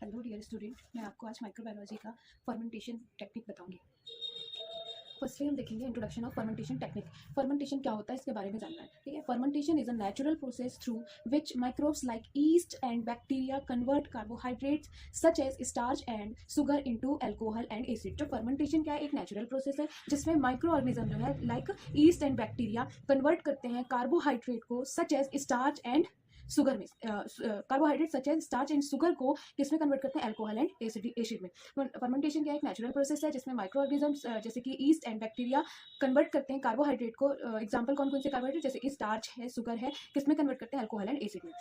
Hello dear student, मैं आपको आज माइक्रोबायोलॉजी का फर्मेंटेशन टेक्निक बताऊंगी। फर्स्टली हम देखेंगे introduction of fermentation technique. Fermentation क्या होता है इसके बारे में जानना है, ठीक है। Fermentation is a natural process through which microbes like yeast and bacteria convert carbohydrates such as starch and sugar into alcohol and acid. जो फर्मेंटेशन क्या है, एक नेचुरल प्रोसेस है जिसमें माइक्रो ऑर्गेनिज्म जो है like yeast and bacteria convert करते हैं कार्बोहाइड्रेट को such as starch and sugar में, carbohydrate such as starch and sugar को किसमें कन्वर्ट करते हैं, अल्कोहल एंड एसिड में। फर्मेंटेशन क्या एक नेचुरल प्रोसेस है जिसमें माइक्रो ऑर्गेनिजम्स जैसे कि ईस्ट एंड बैक्टीरिया कन्वर्ट करते हैं कार्बोहाइड्रेट को, एग्जांपल कौन कौन से कार्बोहाइड्रेट जैसे कि स्टार्च है, शुगर है, किसमें कन्वर्ट करते हैं, अल्कोहल एंड एसिड में।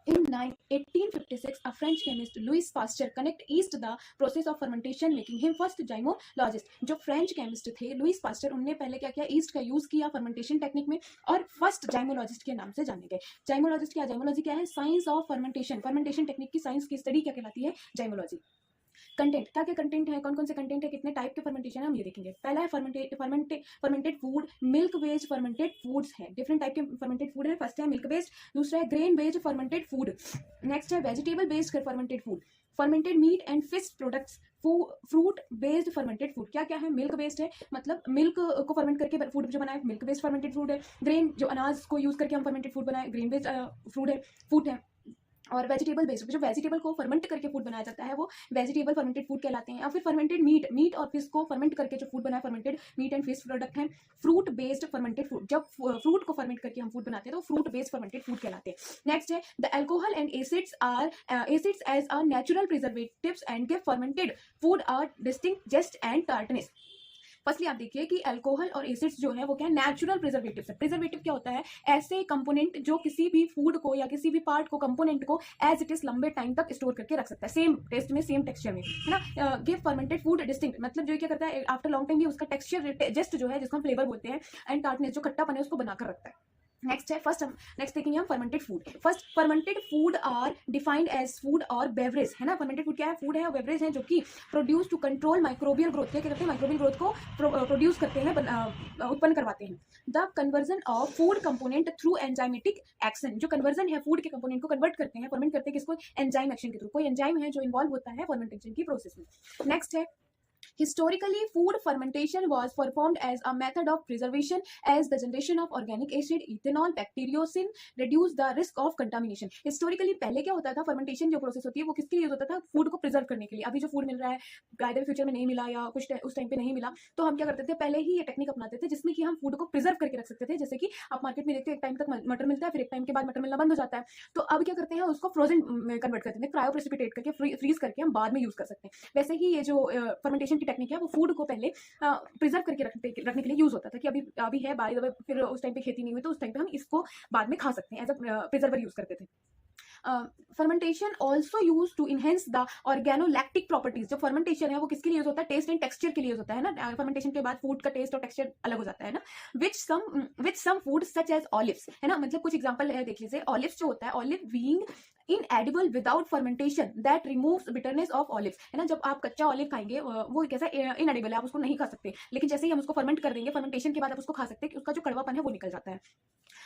In 1856, a French chemist Louis Pasteur connect east the process of fermentation, making him first gymologist। जो फ्रेंच केमिस्ट थे लुइस पास्टर, उनने पहले क्या किया, ईस्ट का यूज किया फर्मेंटेशन टेक्निक में और फर्स्ट जाइमोलॉजिस्ट के नाम से जाने गए। जाइमोलॉजिस्ट क्या, जाइमोलॉजी क्या है, science of fermentation. Fermentation technique की साइंस की स्टडी क्या कहलाती है, जाइमोलॉजी। कंटेंट क्या क्या कंटेंट है, कौन कौन से कंटेंट है, कितने टाइप के फर्मेंटेशन है, हम ये देखेंगे। पहला है fermented food, milk based fermented foods है। डिफरेंट टाइप के फर्मेंटेड फूड है। फर्स्ट है मिल्क बेस्ड, दूसरा है grain based fermented food, next है vegetable based fermented food, fermented meat and fish products, fruit based fermented food. क्या क्या है, मिल्क बेस्ड है, मतलब मिल्क को फर्मेंट करके फूड जो बनाए, मिल्क बेस्ड फर्मेंटेड फूड है। ग्रेन जो अनाज को यूज करके हम फर्मेंटेड फूड बनाए, ग्रेन बेस्ड फूड है। और वेजिटेबल बेस्ड, जो वेजिटेबल को फर्मेंट करके फूड बनाया जाता है वो वेजिटेबल फर्मेंटेड फूड कहलाते हैं। और फिर फर्मेंटेड मीट और फिश को फर्मेंट करके जो फूड बनाया, fermented meat and fish product है। फ्रूट बेस्ड फर्मेंटेड फूड, जब फ्रूट को फर्मेंट करके हम फूड बनाते हैं तो फ्रूट बेस्ड फर्मेंटेड फूड कहलाते हैं। नेक्स्ट है the alcohol and acids as a natural preservatives and give fermented food a distinctive zest and tartness. Firstly आप देखिए कि अल्कोहल और एसिड्स जो है वो क्या है, नेचुरल प्रिजर्वेटिव है। प्रिजर्वेटिव क्या होता है, ऐसे कंपोनेंट जो किसी भी फूड को या किसी भी पार्ट को, कंपोनेंट को एज इट इज लंबे टाइम तक स्टोर करके रख सकता है, सेम टेस्ट में, सेम टेक्सचर में, है ना। गिव फर्मेंटेड फूड डिस्टिंक्ट, मतलब जो क्या करता है, आफ्टर लॉन्ग टाइम भी उसका टेक्सचर जेस्ट जो है, जिसको हम फ्लेवर बोलते हैं, एंड टार्टनेस जो खट्टापन है उसको बनाकर रखता है। नेक्स्ट है नेक्स्ट देखेंगे हम fermented food. First fermented food are defined as food और बेवरेज, है ना। फर्मेंटेड फूड क्या है, फूड है और बेवरेज है जो कि produce to control microbial growth. क्या करते हैं, माइक्रोबियल ग्रोथ को प्रोड्यूस करते हैं, उत्पन्न करवाते हैं। The conversion of food component through enzymatic action, जो कन्वर्जन है फूड के कंपोनेंट को कन्वर्ट करते हैं, फर्मेंट करते हैं किसको, एंजाइम एक्शन के थ्रू। कोई एंजाइम है जो इन्वॉल्व होता है फर्मेंटेशन की प्रोसेस में। नेक्स्ट है historically food fermentation was performed as a method of preservation as the generation of organic acid ethanol bacteriocin reduce the risk of contamination। historically पहले क्या होता था, fermentation जो प्रोसेस होती है वो किसके लिए यूज होता था, फूड को प्रिजर्व करने के लिए। अभी जो फूड मिल रहा है आइदर फ्यूचर में नहीं मिला या कुछ उस टाइम पे नहीं मिला, तो हम क्या करते थे, पहले ही ये टेक्निक अपनाते थे जिसमें कि हम फूड को प्रिजर्व करके रख सकते थे। जैसे कि आप मार्केट में देखते हैं एक टाइम तक मटर मिलता है, फिर एक टाइम के बाद मटर मिलना बंद हो जाता है, तो अब क्या करते हैं, उसको फ्रोजन में कन्वर्ट करते हैं, क्रायो प्रेसिपिटेट करके फ्रीज करके हम बाद में यूज कर सकते हैं। वैसे ही ये जो फर्मेंटेशन की टेक्निक है वो फूड को पहले प्रिजर्व करके रखने के लिए यूज होता था कि अभी है, बाय द वे फिर उस टाइम पे खेती नहीं हुई तो उस टाइम पे हम इसको बाद में खा सकते हैं, एज अ प्रिजर्वर यूज करते थे। Fermentation also use to enhance the organoleptic properties. जो फर्मेंटेशन है वो किसके लिए यूज होता है, टेस्ट एंड टेक्सचर के लिए यूज होता है ना। फर्मेंटेशन के बाद फूड का टेस्ट और टेक्सचर अलग हो जाता है ना। Which some food such as olives, है ना, मतलब कुछ एग्जांपल है, देख लीजिए। ऑलिव्स जो होता है, olive being इनएडिबल without fermentation that removes bitterness of olives, है ना। जब आप कच्चा ऑलिव खाएंगे वो कैसा इनएडिबल है, आप उसको नहीं खा सकते, लेकिन जैसे ही हम उसको फर्मेंट कर देंगे, फर्मेंटेशन के बाद आप उसको खा सकते हैं, उसका जो कड़वापन है वो निकल जाता है।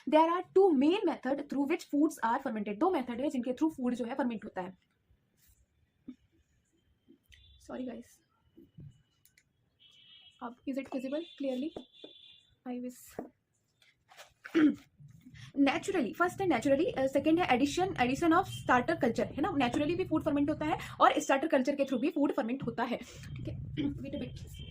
There are two main method through which foods are fermented। दो मेथड है जिनके थ्रू फूड जो है फर्मेंट होता है। सॉरी गाइस, अब is it visible clearly, I wish. Naturally, first है नेचुरली, सेकंड है एडिशन ऑफ स्टार्टर कल्चर, है ना। नेचुरली भी फूड फर्मेंट होता है और स्टार्टर कल्चर के थ्रू भी फूड फर्मेंट होता है, ठीक है। Wait a bit.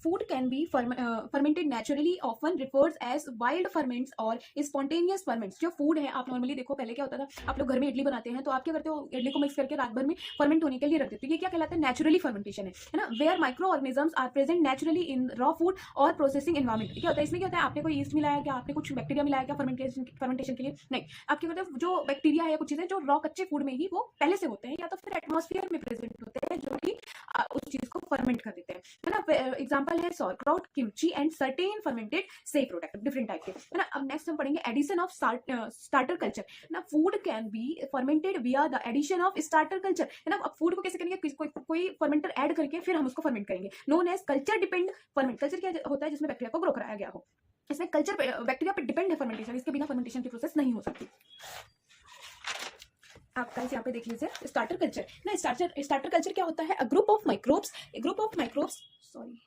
Food can be fermented naturally, often refers as wild ferments और spontaneous ferments। जो फूड है, आप नॉर्मली देखो, पहले क्या होता था, आप लोग घर में इडली बनाते हैं तो आप क्या करते हो, इडली को मिक्स करके रात भर में फर्मेंट होने के लिए रख देते हो। ये क्या कहलाता है, नेचुरली फर्मेंटेशन है ना। Where micro organisms are present naturally in raw food और प्रोसेसिंग एनवायरमेंट। क्या होता है इसमें, क्या होता है, आपने कोई ईस्ट मिलाया क्या, आपने कुछ बैक्टीरिया मिलाया क्या फर्मेंटेशन के लिए, नहीं। आप क्या करते हो, जो बैक्टीरिया है, कुछ चीजें जो रॉ कच्चे फूड में ही वो पहले से होते हैं, या तो फिर एटमॉस्फेयर में प्रेजेंट होते हैं जो कि उस चीज को फर्मेंट कर देते हैं, है ना। एग्जाम्पल है sauerkraut, kimchi and certain fermented से प्रोडक्ट, डिफरेंट टाइप के, है ना। अब नेक्स्ट हम पढ़ेंगे एडिशन ऑफ स्टार्टर कल्चर ना। Food can be fermented via the addition of starter culture, है ना। अब फूड को कैसे करेंगे, कोई फर्मेंटर ऐड करके फिर हम उसको फर्मेंट करेंगे, known as culture depend ferment. Culture क्या होता है, जिसमें बैक्टीरिया को ग्रो कराया गया हो। इसमें कल्चर बैक्टीरिया पे डिपेंड है फर्मेंटेशन, इसके बिना फर्मेंटेशन की प्रोसेस नहीं हो सकती। आप गाइस यहाँ पे देख लीजिए स्टार्टर कल्चर ना। स्टार्टर कल्चर क्या होता है? A group of microbes sorry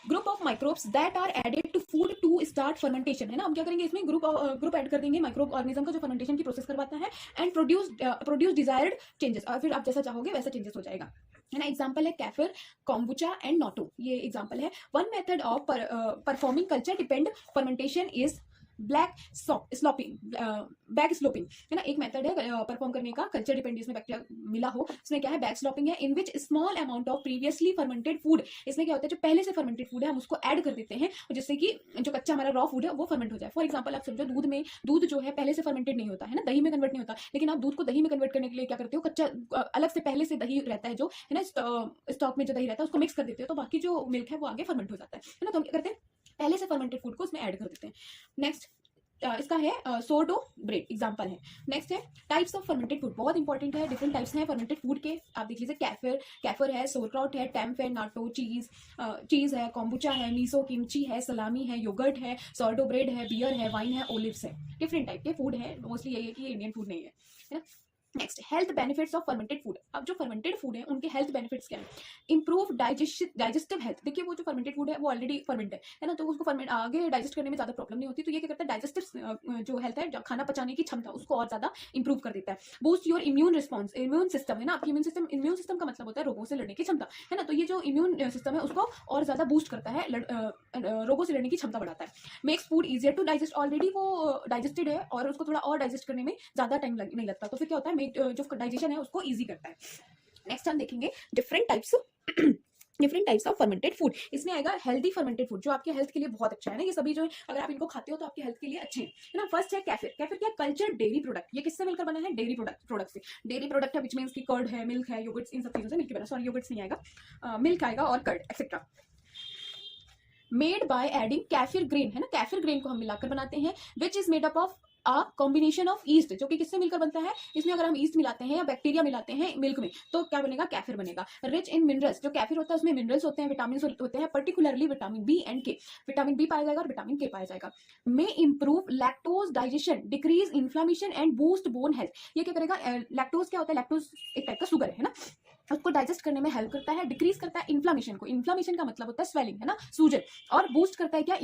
group of microbes that are added to food to start fermentation, है ना। हम क्या करेंगे इसमें ग्रुप ऐड कर देंगे माइक्रो ऑर्गेनिज्म का जो फर्मेंटेशन की प्रोसेस करवाता है, एंड प्रोड्यूस डिजायर्ड चेंजेस, और फिर आप जैसा चाहोगे वैसा चेंजेस हो जाएगा, है ना। एग्जाम्पल है कैफिर, कॉम्बुचा एंड नोटो, ये एग्जाम्पल है। One method of performing culture depend fermentation is black sloping, back slopping, है ना। एक मेथड है परफॉर्म करने का, कल्चर डिपेंड जिसमें बैक्टीरिया मिला हो, उसमें क्या है बैक स्लोपिंग है। In which small amount of previously fermented food, इसमें क्या होता है जो पहले से फर्मेंटेड फूड है हम उसको ऐड कर देते हैं, जिससे कि जो कच्चा हमारा रॉ फूड है वो फर्मेंट हो जाए। फॉर एग्जाम्पल आप समझो दूध जो है पहले से फर्मेंटेड नहीं होता है ना, दही में कन्वर्ट नहीं होता, लेकिन आप दूध को दही में कन्वर्ट करने के लिए क्या करते हो, कच्चा अलग से पहले से दही रहता है जो है ना, स्टॉक में जो दही रहता है उसको मिक्स कर देते हो, तो बाकी जो मिल्क है वो आगे फर्मेंट हो जाता है ना। तो हम क्या करते हैं पहले से फर्मेंटेड फूड को उसमें ऐड कर देते हैं। नेक्स्ट इसका है सोरडो ब्रेड एग्जांपल है। नेक्स्ट है टाइप्स ऑफ फर्मेंटेड फूड, बहुत इंपॉर्टेंट है, डिफरेंट टाइप्स हैं फर्मेंटेड फूड के। आप देख लीजिए कैफर है, सोरक्राउट है, टेम्प है, नाटो चीज है, कॉम्बुचा है, मीसो किमची है, सलामी है, योगर्ट है, सोरडो ब्रेड है, बियर है, वाइन है, ओलिव्स है। डिफरेंट टाइप के फूड है, मोस्टली यही है कि इंडियन फूड नहीं है ना। Next health benefits of fermented food. अब जो फर्मेंटेड फूड है उनके हेल्थ बेनिफिट्स क्या है? Improve digestive health. देखिए वो जो फर्मेंटेड फूड है वो ऑलरेडी फर्मेंट है ना, तो उसको फर्मेंट आगे डाइजेस्ट करने में ज्यादा प्रॉब्लम नहीं होती, तो ये क्या करता है डाइजेस्टिव जो हेल्थ है, खाना पचाने की क्षमता उसको और ज्यादा इंप्रूव कर देता है। Boost your immune response, immune system है ना, आपकी इम्यून सिस्टम का मतलब होता है रोगों से लड़ने की क्षमता, है ना। तो ये जो इम्यून सिस्टम है उसको और ज्यादा बूस्ट करता है, रोगों से लड़ने की क्षमता बढ़ाता है। Makes food easier to digest, already वो डाइजेस्टेड है और उसको थोड़ा और डाइजेस्ट करने में ज्यादा टाइम नहीं लगता, तो फिर क्या होता है जो डाइजेशन है उसको ईजी करता है। नेक्स्ट हम देखेंगे different types of fermented food. इसमें आएगा हेल्दी फर्मेंटेड फूड जो आपके हेल्थ के लिए बहुत अच्छा है ना, ये सभी जो है अगर आप इनको खाते हो तो आपके हेल्थ के लिए अच्छे हैं, है ना। फर्स्ट है कैफिर। कैफिर क्या? Culture dairy product. ये किससे मिलकर बना है? डेयरी प्रोडक्ट से। डेयरी प्रोडक्ट है विच मीन्स की कर्ड है, मिल्क है, योगर्ट्स, इन सब चीजों से मिलकर बना, सॉरी योगर्ट्स नहीं आएगा, मिल्क आएगा और curd etcetera. Made by adding kefir grain, है ना, कैफिर ग्रेन को हम मिलाकर बनाते हैं, which is made up of a combination of yeast, जो कि किससे मिलकर बनता है? इसमें अगर हम ईस्ट मिलाते हैं या बैक्टीरिया मिलाते हैं मिल्क में तो क्या बनेगा? कैफिर बनेगा। रिच इन मिनरल्स, जो कैफिर होता है उसमें मिनरल्स होते हैं, विटामिन होते हैं, particularly vitamin B and K. Vitamin B पाया जाएगा और विटामिन के पाया जाएगा। May improve lactose digestion, decrease inflammation and boost bone health. ये क्या करेगा? लैक्टोज क्या होता है? लैक्टोज एक टाइप का शुगर है ना, उसको डाइजेस्ट करने में हेल्प करता है, डिक्रीज करता है इन्फ्लामेशन को, इन्फ्लामेशन का मतलब होता है स्वेलिंग, है ना, सूजन, और बूस्ट करता है क्या?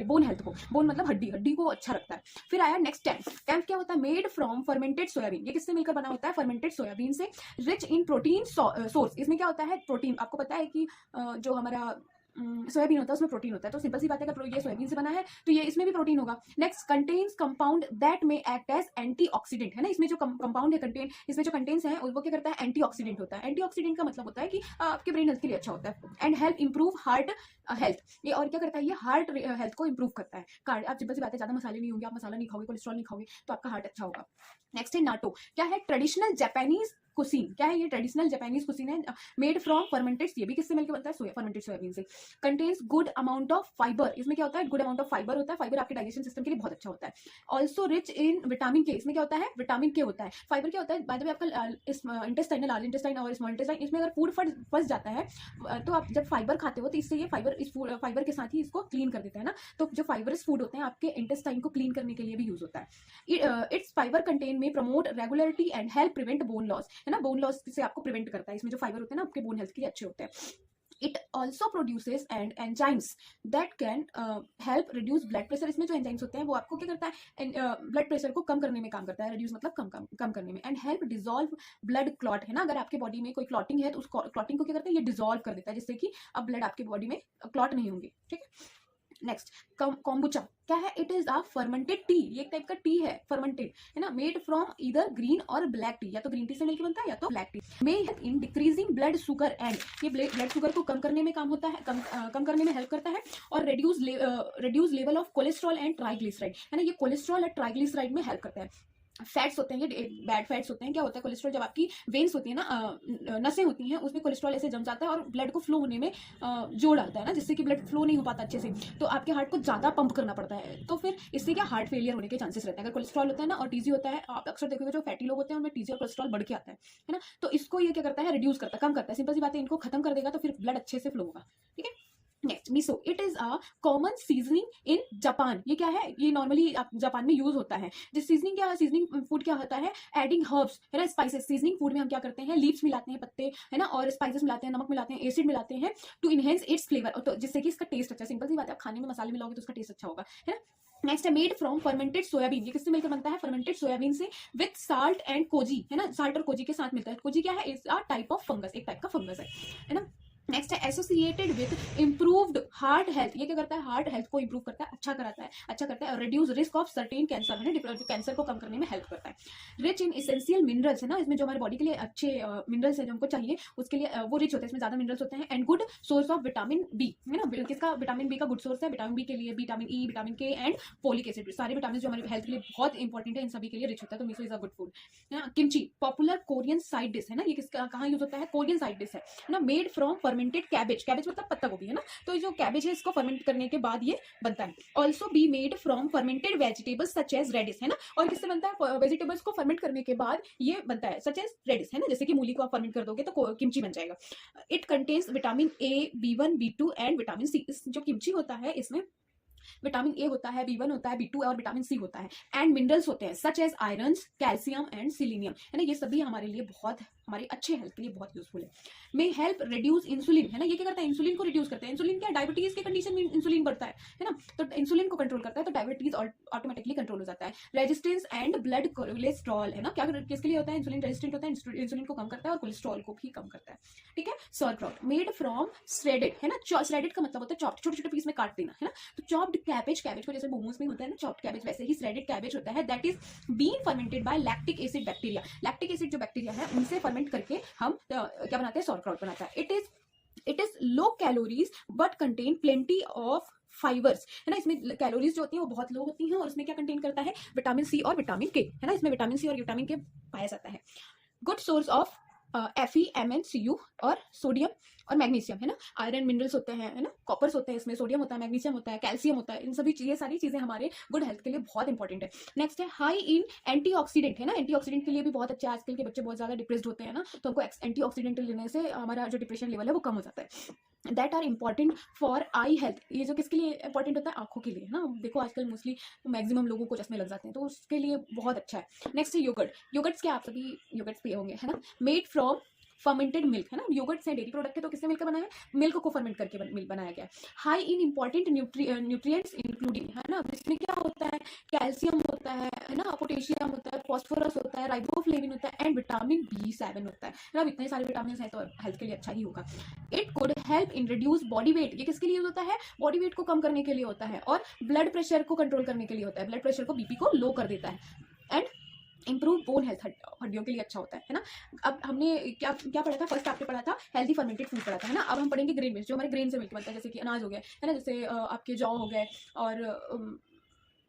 बोन हेल्थ को, बोन मतलब हड्डी को अच्छा रखता है। फिर आया नेक्स्ट टेम्प क्या होता है? Made from fermented soybean. ये किससे मिलकर बना होता है? फर्मेंटेड सोयाबीन से। रिच इन प्रोटीन सोर्स, इसमें क्या होता है? प्रोटीन। आपको पता है कि जो हमारा सोयाबीन होता है उसमें प्रोटीन होता है, तो सिंपल सी बात है अगर ये सोयाबीन से बना है तो ये इसमें भी प्रोटीन होगा। नेक्स्ट कंटेन्स कंपाउंड दैट में एक्ट एज एंटीऑक्सीडेंट, है ना, इसमें जो कंपाउंड है कंटेन, इसमें जो कंटेन्स है वो क्या करता है? एंटीऑक्सीडेंट होता है। एंटीऑक्सीडेंट का मतलब होता है कि आपके ब्रेन हेल्थ के लिए अच्छा होता है। And help improve heart health, ये और क्या करता है? ये हार्ट हेल्थ को इंप्रूव करता है। आप सिंपल सी बात है ज्यादा मसाले नहीं होंगे, आप मसाला नहीं खाओगे, कोलेस्ट्रॉल नहीं खाओगे, तो आपका हार्ट अच्छा होगा। नेक्स्ट है नाटो। क्या है? Traditional Japanese cuisine. क्या है ये? ट्रेडिशनल जापानीज कुसीन है, मेड फ्रॉम फर्मेंटेड, ये भी किससे मिलकर बनता है? फर्मेंटेड सोयाबीन से। Contains good amount of fibre, इसमें क्या होता है? गुड अमाउंट ऑफ फाइबर होता है, फाइबर आपके डाइजेशन सिस्टम के लिए बहुत अच्छा होता है। ऑल्सो रिच इन विटामिन के, इसमें क्या होता है? विटामिन के होता है। फाइबर क्या होता है? बाय द वे आपका इंटेस्टाइन, लार्ज इंटेस्टाइन और स्मॉल इंटेस्टाइन, इसमें अगर फूड फंस जाता है तो आप जब फाइबर खाते हो तो इससे ये फाइबर के साथ ही इसको क्लीन कर देता है ना, तो जो फाइबरस फूड होते हैं आपके इंटेस्टाइन को क्लीन करने के लिए भी यूज होता है। इट्स फाइबर कंटेन में promote regularity and help prevent bone loss, है ना, बोन लॉस से आपको प्रिवेंट करता है। इसमें जो फाइबर होते हैं ना आपके बोन हेल्थ के लिए अच्छे होते हैं। It also produces and enzymes that can help reduce blood pressure, इसमें जो एंजाइम्स होते हैं वो आपको क्या करता है? ब्लड प्रेशर को कम करने में काम करता है, रिड्यूस मतलब कम करने में। And help dissolve blood clot, है ना, अगर आपके बॉडी में कोई क्लॉटिंग है तो उस क्लॉटिंग को क्या करता है? ये डिजोल्व कर देता है, जिससे कि अब ब्लड आपके बॉडी में क्लॉट नहीं होंगे, ठीक है। नेक्स्ट कॉम्बुचा क्या है? It is a fermented T, ये एक टाइप का टी है, फर्मेंटेड, है ना, मेड फ्रॉम इधर ग्रीन और ब्लैक टी, या तो ग्रीन टी से मिलकर बनता है या तो black T. May help in decreasing blood sugar and, ये ब्लड शुगर को कम करने में काम होता है, कम करने में हेल्प करता है। और reduce level of cholesterol and triglyceride, है ना, ये कोलेस्ट्रॉल और ट्राइग्लिसराइड में हेल्प करता है। फैट्स होते हैं ये बैड फैट्स होते हैं। क्या होता है? कोलेस्ट्रॉल जब आपकी वेन्स होती है ना, नसें होती हैं, उसमें कोलेस्ट्रॉल ऐसे जम जाता है और ब्लड को फ्लो होने में जोर डालता है ना, जिससे कि ब्लड फ्लो नहीं हो पाता अच्छे से, तो आपके हार्ट को ज्यादा पंप करना पड़ता है, तो फिर इससे क्या हार्ट फेलियर होने के चांसेस रहते हैं। अगर कोलेस्ट्रॉल होता है ना और टीजी होता है, आप अक्सर देखोगे जो फैटी लोग होते हैं उनमें टीजी और कोलेस्ट्रॉल बढ़ के आता है ना, तो इसको ये क्या करता है? रिड्यूस करता है, कम करता है, सिंपल सी बात है, इनको खत्म कर देगा तो फिर ब्लड अच्छे से फ्लो होगा, ठीक है। Next miso, it is a common seasoning in Japan. ये क्या है, ये नॉर्मली जापान में यूज होता है। जिस सीजनिंग क्या, सीजनिंग फूड क्या होता है, एडिंग हर्ब्स है ना, स्पाइसेस। सीजनिंग फूड में हम क्या करते हैं, लीव्स मिलाते हैं, पत्ते है ना, और स्पाइसेस मिलाते हैं, नमक मिलाते हैं, एसिड मिलाते हैं टू इनहेंस इट्स फ्लेवर, तो जिससे कि इसका टेस्ट अच्छा। सिंपल सी बात है, आप खाने में मसाले मिलाओगे तो उसका टेस्ट अच्छा होगा, है ना। नेक्स्ट है मेड फ्रॉम फर्मेंटेड सोयाबीन। ये किससे मिलकर बनता है, फर्मेंटेड सोयाबीन से, विथ साल्ट एंड कोजी, है ना, साल्ट और कोजी के साथ मिलता है। कोजी क्या है, is a type of fungus, एक टाइप का फंगस है ना। नेक्स्ट है associated with improved heart health. ये क्या करता है, हार्ट हेल्थ को इंप्रूव करता है, अच्छा कराता है, अच्छा करता है, और reduce risk of certain cancer, है ना, कैंसर को कम करने में हेल्प करता है। रिच इन एसेंशियल मिनरल्स, है ना, इसमें जो हमारे बॉडी के लिए अच्छे मिनरल्स है जो हमको चाहिए उसके लिए वो रिच होते हैं, इसमें ज्यादा मिनरल्स होते हैं। And good source of vitamin B, है ना, किसका, विटामिन बी का गुड सोर्स है। विटामिन बी के लिए vitamin E, vitamin K and folic acid, सारे विटामिन जो हमारे हेल्थ के लिए बहुत इंपॉर्टेंट है, इन सभी के लिए रिच होता है, तो miso is a good food, है ना। Kimchi, popular Korean side dish, है ना, ये किसका कहाँ यूज होता है, कोरियन साइड डिश है ना। Made from fermented cabbage, cabbage मतलब पत्ता गोभी, है ना, तो जो कैबेज है इसको फर्मेंट करने के बाद ये बनता है। Also be made from fermented vegetables such as radish, है ना, और किससे बनता है, वेजिटेबल्स को फर्मेंट करने के बाद ये बनता है, सच एज रेडिस, है ना, जैसे कि मूली को आप फर्मेंट कर दोगे तो किमची बन जाएगा। It contains vitamin A, B1, B2 and vitamin C. जो किमची होता है इसमें विटामिन ए होता है, B1 होता है, B2 और विटामिन सी होता है, एंड मिनरल्स होते हैं such as iron, calcium and selenium, है ना, ये सभी हमारे लिए बहुत, हमारे अच्छे हेल्थ के लिए बहुत यूजफुल है। मे हेल्प रिड्यूस इंसुलिन, है ना, ये क्या करता है, इंसुलिन को रिड्यूस करता है। इंसुलिन क्या, डायबिटीज के कंडीशन में इंसुलिन बढ़ता है ना, तो इंसुलिन को कंट्रोल करता है, तो डायबिटीज ऑटोमेटिकली कंट्रोल हो जाता है। रेजिस्टेंस एंड ब्लड कोलेस्ट्रॉल, है ना, क्या किसके लिए होता है, इंसुलिन रेजिस्टेंट होता है, इंसुलिन को कम करता है और कोलेस्ट्रॉल को भी कम करता है, ठीक है। सॉर्क्रॉट, मेड फ्रॉम श्रेडेड, है ना, श्रेडेड का मतलब होता है चॉप्ड, छोटे छोटे पीस में काट देना, है ना, तो चॉप्ड कैबेज, कैबेज को जैसे मोमोज में होता है ना चॉप्ड कैबेज, वैसे ही श्रेडेड कैबेज होता है, that is been fermented by lactic acid bacteria. Lactic acid जो बैक्टीरिया है उनसे फर्मेंट करके हम क्या बनाते हैं, सॉर्क्रॉट बनाता है। It is low calories but contain plenty of fibres, है ना, इसमें कैलोरीज जो होती हैं वो बहुत लो होती हैं, और इसमें क्या कंटेन करता है, विटामिन सी और विटामिन के, है ना, इसमें विटामिन सी और विटामिन के पाया जाता है। गुड सोर्स ऑफ FeMnCu और सोडियम और मैग्नीशियम, है ना, आयरन मिनरल्स होते हैं, है ना, कॉपर्स होते हैं, इसमें सोडियम होता है, मैग्नीशियम होता है, कैल्शियम होता है, इन सभी ये सारी चीजें हमारे गुड हेल्थ के लिए बहुत इंपॉर्टेंट है। नेक्स्ट है हाई इन एंटीऑक्सीडेंट, है ना, एंटीऑक्सीडेंट के लिए भी बहुत अच्छा है। आजकल के बच्चे बहुत ज्यादा डिप्रेस्ड होते हैं ना, तो हमको एंटीऑक्सीडेंट लेने से हमारा जो डिप्रेशन लेवल है वो कम हो जाता है। That are important for eye health, ये जो किसके लिए इंपॉर्टेंट होता है, आंखों के लिए, है ना, देखो आजकल मोस्टली मैक्सिमम लोगों को चश्मे लग जाते हैं, तो उसके लिए बहुत अच्छा है। नेक्स्ट है योगर्ट, योगर्ट्स क्या आप सभी योगर्ट्स पिए होंगे, है ना, मेड फ्रॉम फर्मेंटेड मिल्क, है ना, योगर्ट्स है डेयरी प्रोडक्ट है, तो किससे मिलकर बनाया है, मिल्क को फर्मेंट करके मिल्क बनाया गया है। High in important nutrients including, है ना, इसमें क्या होता है, कैल्शियम होता है ना, पोटेशियम होता है, फॉस्फोरस होता है, राइबोफ्लेविन होता है, एंड विटामिन B7 होता है ना, इतने सारे विटामिन है तो हेल्थ के लिए अच्छा ही होगा। It could help in reduce body weight, ये किसके लिए होता है, बॉडी वेट को कम करने के लिए होता है, और ब्लड प्रेशर को कंट्रोल करने के लिए होता है, ब्लड प्रेशर को, BP को लो कर देता है, एंड इंप्रूव बोन हेल्थ, हड्डियों के लिए अच्छा होता है ना। अब हमने क्या क्या पढ़ा था, फर्स्ट आपने पढ़ा था हेल्दी फर्मेंटेड फूड पढ़ा था, है ना। अब हम पढ़ेंगे ग्रेन बेस्ड, जो हमारे ग्रेन से मिलकर बनता है, जैसे कि अनाज हो गया, है ना, जैसे आपके जौ हो गए, और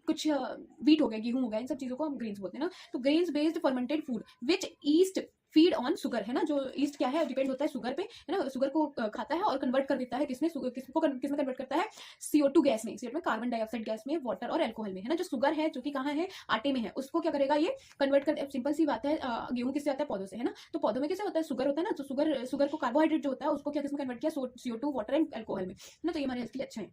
कुछ वीट हो गया, गेहूं हो गया, इन सब चीजों को हम ग्रेन्स बोलते हैं ना। तो grains based fermented food which east feed on sugar, है ना, जो ईस्ट क्या है, डिपेंड होता है शुगर पे, है ना, शुगर को खाता है और कन्वर्ट कर देता है किसमें, किसमें कन्वर्ट करता है, CO2 गैस में, CO2 में, कार्बन डाइऑक्साइड गैस में, वाटर और अल्कोहल में, है ना। जो शुगर है जो कि कहाँ है, आटे में है, उसको क्या करेगा ये कन्वर्ट कर, सिंपल सी बात है, गेहूं किससे आता है, पौधों से, है ना, तो पौधों में कैसे होता है, शुगर होता है ना, तो शुगर को कार्बोहाइड्रेट जो होता है उसको क्या किसमें कन्वर्ट किया, CO2 वाटर एंड अल्कोहल में, है ना, तो ये हमारे हेल्थ के लिए अच्छा है।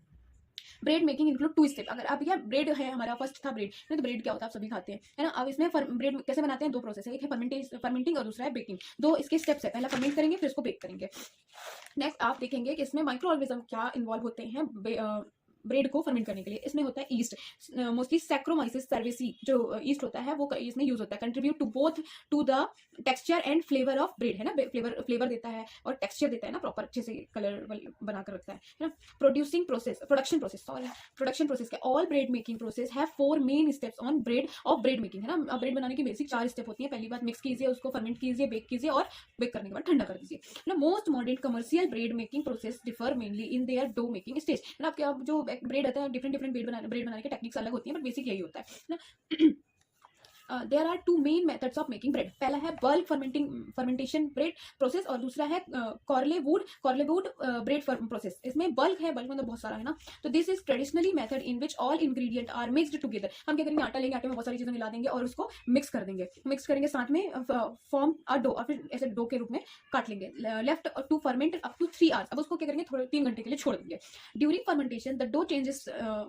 ब्रेड मेकिंग इंक्लूड 2 स्टेप, अगर आप, यह ब्रेड है हमारा, फर्स्ट था ब्रेड, तो ब्रेड क्या होता है आप सभी खाते हैं, है ना। अब इसमें ब्रेड कैसे बनाते हैं, 2 प्रोसेस है, एक है फर्मेंटिंग और दूसरा है बेकिंग, 2 इसके स्टेप्स है, पहला फर्मेंट करेंगे फिर इसको बेक करेंगे। नेक्स्ट आप देखेंगे कि इसमें माइक्रो ऑर्गेनिज्म क्या इन्वॉल्व होते हैं ब्रेड को फर्मेंट करने के लिए। इसमें होता है ईस्ट, मोस्टली सैक्रोमाइसिस सर्वेसी जो ईस्ट होता है वो इसमें यूज होता है, contribute to both to the texture and flavour of bread, है ना, फ्लेवर देता है और टेक्सचर देता है ना, प्रॉपर अच्छे से कलर बनाकर रखता है ना। प्रोड्यूसिंग प्रोसेस, प्रोडक्शन प्रोसेस के all bread making process have 4 main steps on bread making, है ना। ब्रेड बनाने की बेसिक 4 स्टेप होती है, पहली बात मिक्स कीजिए, उसको फर्मेंट कीजिए, बेक कीजिए, और बेक करने के बाद ठंडा कर दीजिए, ना। Most modern commercial bread making process differ mainly in their dough making stage, है ना। आपके जो ब्रेड आता है, डिफरेंट ब्रेड बनाने के टेक्निक्स अलग होती हैं, बट बेसिक यही होता है ना। There are two main methods of making bread. पहला है बल्क फर्मेंटेशन ब्रेड प्रोसेस, और दूसरा है कॉर्लेवुड ब्रेड प्रोसेस। इसमें बल्क है, बल्क मतलब बहुत सारा है ना। तो this is traditionally method in which all ingredient are mixed together. हम क्या करेंगे, आटा लेंगे, आटे में बहुत सारी चीजें मिला देंगे और उसको मिक्स करेंगे साथ में, फॉर्म अ डो, और फिर ऐसे डो के रूप में काट लेंगे। Left to ferment up to 3 hours. अब उसको क्या करेंगे, थोड़े 3 घंटे के लिए छोड़ देंगे। During fermentation the dough changes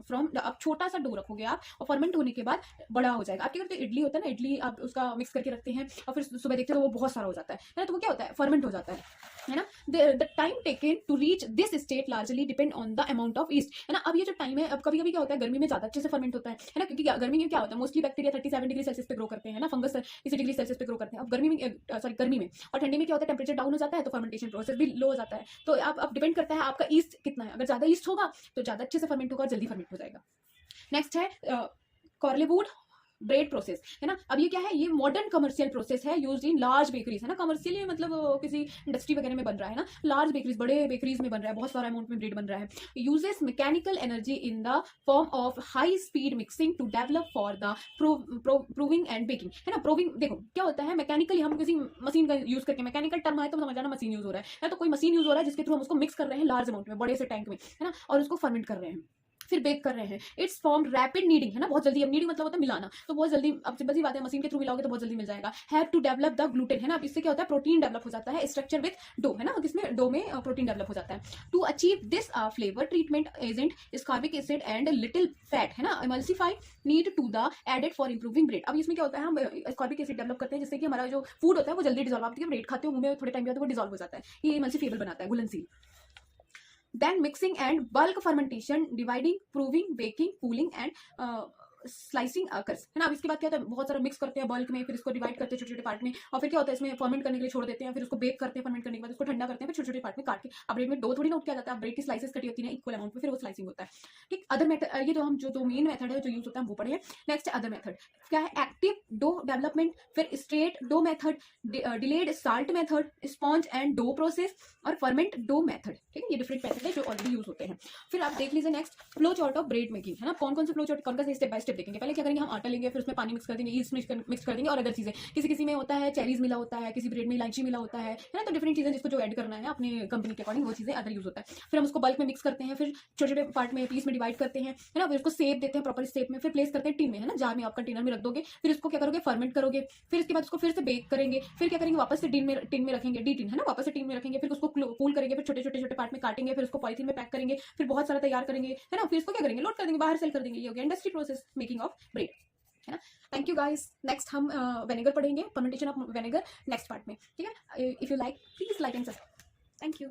from, अब छोटा सा डो रखोगे आप, और फर्मेंट होने के बाद बड़ा हो जाएगा। आप क्या करते हैं, इडली होता है ना, इडली आप उसका मिक्स करके रखते हैं और फिर सुबह देखते हो वो बहुत सारा हो जाता है ना, तो वो क्या होता है, फर्मेंट हो जाता है ना। The time taken to reach this state largely depend on the amount of yeast, है ना। अब ये जो टाइम है, अब कभी कभी क्या होता है, गर्मी में ज्यादा अच्छे से फर्मेंट होता है ना, क्योंकि गर्मी में क्या होता है, मोस्टली बैक्टीरिया 37 डिग्री सेल्सियस पे ग्रो करते हैं ना, फंगस इसी डिग्री सेल्सियस पे ग्रो करते हैं। अब गर्मी में और ठंडी में क्या होता है, टेम्परेचर डाउन हो जाता है, तो फर्मेंटेशन प्रोसेस भी लो हो जाता है। तो आप अब डिपेंड करता है आपका ईस्ट कितना है। अगर ज्यादा ईस्ट होगा तो ज्यादा अच्छे से फर्मेंट होगा और जल्दी फर्मेंट हो जाएगा। नेक्स्ट है कॉर्लेवुड ब्रेड प्रोसेस, है ना। अब ये क्या है, ये मॉडर्न कमर्शियल प्रोसेस है, यूज्ड इन लार्ज बेकरीज, है ना। कमर्शियल मतलब किसी इंडस्ट्री वगैरह में बन रहा है ना, लार्ज बेकरीज, बड़े बेकरीज में बन रहा है, बहुत सारा अमाउंट में ब्रेड बन रहा है। Uses mechanical energy in the form of high speed mixing two develop for the proving and baking, है ना। प्रूविंग देखो क्या होता है, मैकेनिकली हम किसी मशीन का यूज करके, मैकेनिकल टर्म आए तो समझ जाना मशीन यूज हो रहा है, तो कोई मशीन यूज हो रहा है जिसके थ्रू हम उसको मिक्स कर रहे हैं लार्ज अमाउंट में, बड़े से टैंक में, है ना, और उसको फर्मेंट कर रहे हैं, फिर बेक कर रहे हैं। इट्स फॉर्म रैपिड नीडिंग, है ना, बहुत जल्दी। अब नीडिंग मतलब होता है मिलाना, तो बहुत जल्दी, अब सिंपल सी बात है, मशीन के थ्रू मिलाओगे तो बहुत जल्दी मिल जाएगा। Have to develop the gluten, है ना। अब इससे क्या होता है, प्रोटीन डेवलप हो जाता है, स्ट्रक्चर विद डो, है ना, जिसमें डो में प्रोटीन डेवलप हो जाता है। To achieve this flavour treatment agent ascorbic acid and little fat, है ना, emulsify need to the added for improving bread. अब इसमें क्या होता है, हम स्कार्बिक एसिड डेवलप करते हैं जिससे कि हमारा जो फूड होता है वो जल्दी डिजॉल्व, आप ब्रेड खाते हो मुंह में थोड़े टाइम बाद वो डिजॉल्व हो जाता है, ये इमल्सिफेबल बनाता है, घुलनशील। Then mixing and bulk fermentation, dividing, proving, baking, cooling and slicing occurs, है ना। अब इसके बाद क्या होता है, बहुत सारा मिक्स करते हैं बल्क में, फिर इसको डिवाइड करते हैं छोटे छोटे पार्ट में, और फिर क्या होता है, इसमें फर्मेंट करने के लिए छोड़ देते हैं, फिर उसको बेक करते हैं, फर्मेंट करने के बाद उसको ठंडा करते हैं, फिर छोटे छोटे पार्ट में काट के, अब ब्रेड में डो थोड़ी नोट किया जाता है, ब्रेड की स्लाइसेस कटी होती है इक्वल अमाउंट में, फिर वो स्लाइसिंग होता है। ठीक, अदर मेथड, ये जो हम जो मेन मेथड है जो यूज होता है वो पढ़े हैं। नेक्स्ट अदर मेथड क्या है, एक्टिव डो डेवलपमेंट, फिर straight dough method, delayed salt method, sponge and dough process, और फर्मेंट डो मेथड। ठीक है, ये डिफरेंट मेथड है जो ऑलरेडी यूज होते हैं। फिर आप देख लीजिए next flow chart of bread making, है ना। कौन कौन से फ्लो चार्ट, कौन का स्टेप बाय स्टेप देखेंगे। पहले क्या करेंगे, हम आटा लेंगे, फिर उसमें पानी मिक्स कर देंगे, ईस्ट मिक्स कर देंगे, और अदर चीजें, किसी में होता है चेरीज मिला होता है, किसी ब्रेड में इलायची मिला होता है ना, तो डिफरेंट चीजें जिसको जो ऐड करना है अपने कंपनी के अकॉर्डिंग वो चीजें अदर यूज होता है। फिर हम उसको बल्क में मिक्स करते हैं, फिर छोटे छोटे पार्ट में, पीस में डिवाइड करते हैं, है ना, फिर उसको शेप देते हैं प्रॉपर शेप में, फिर प्लेस करते हैं टिन में, है ना, जार में आप कंटेनर में रख दोगे, फिर उसको क्या करोगे, फर्मेंट करोगे, फिर इसके बाद उसको फिर से बेक करेंगे, फिर क्या करेंगे, वापस से टिन में रखेंगे, डी टिन, है ना, वापस से टिन में रखेंगे, फिर उसको कूल करेंगे, फिर छोटे छोटे पार्ट में काटेंगे, फिर उसको पॉलिथीन में पैक करेंगे, फिर बहुत सारा तैयार करेंगे, है ना, फिर इसको क्या करेंगे, लोड कर देंगे, बाहर सेल कर देंगे। ये हो गया industry process making of bread, है ना। Thank you guys. नेक्स्ट हम विनेगर पढ़ेंगे, fermentation of vinegar next part में। ठीक है, if you like please like and subscribe. Thank you.